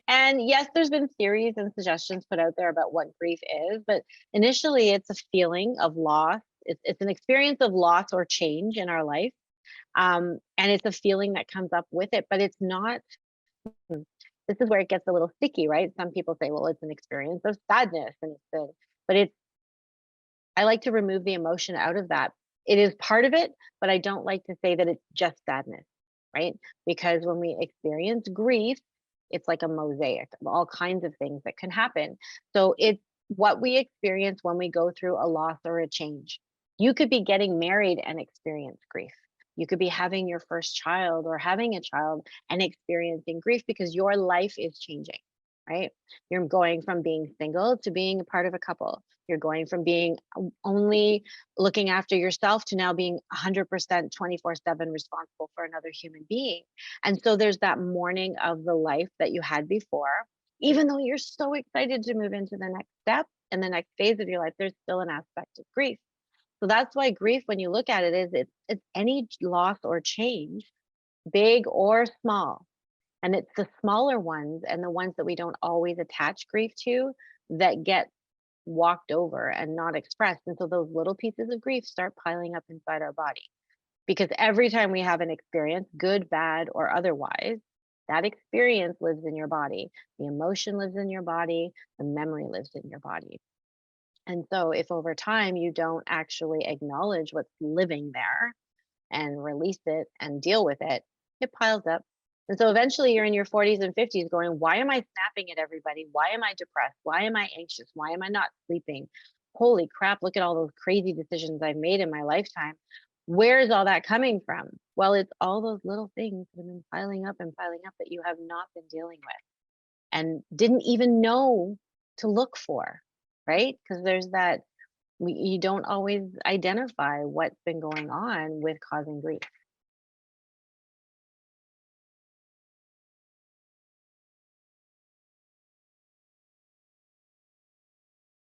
And yes, there's been theories and suggestions put out there about what grief is, but initially it's a feeling of loss. It's an experience of loss or change in our life. And it's a feeling that comes up with it, but it's not. hmm, This is where it gets a little sticky, right? Some people say, well, it's an experience of sadness, and but it's, I like to remove the emotion out of that. It is part of it, but I don't like to say that it's just sadness, right? Because when we experience grief, it's like a mosaic of all kinds of things that can happen. So it's what we experience when we go through a loss or a change. You could be getting married and experience grief. You could be having your first child or having a child and experiencing grief because your life is changing, right? You're going from being single to being a part of a couple. You're going from being only looking after yourself to now being 100% 24/7 responsible for another human being. And so there's that mourning of the life that you had before. Even though you're so excited to move into the next step and the next phase of your life, there's still an aspect of grief. So that's why grief, when you look at it, is it's any loss or change, big or small. And it's the smaller ones and the ones that we don't always attach grief to that get walked over and not expressed. And so those little pieces of grief start piling up inside our body. Because every time we have an experience, good, bad, or otherwise, that experience lives in your body. The emotion lives in your body. The memory lives in your body. And so if over time you don't actually acknowledge what's living there and release it and deal with it, it piles up. And so eventually you're in your 40s and 50s going, why am I snapping at everybody? Why am I depressed? Why am I anxious? Why am I not sleeping? Holy crap, look at all those crazy decisions I've made in my lifetime. Where is all that coming from? Well, it's all those little things that have been piling up that you have not been dealing with and didn't even know to look for, right? Because there's that, you don't always identify what's been going on with causing grief.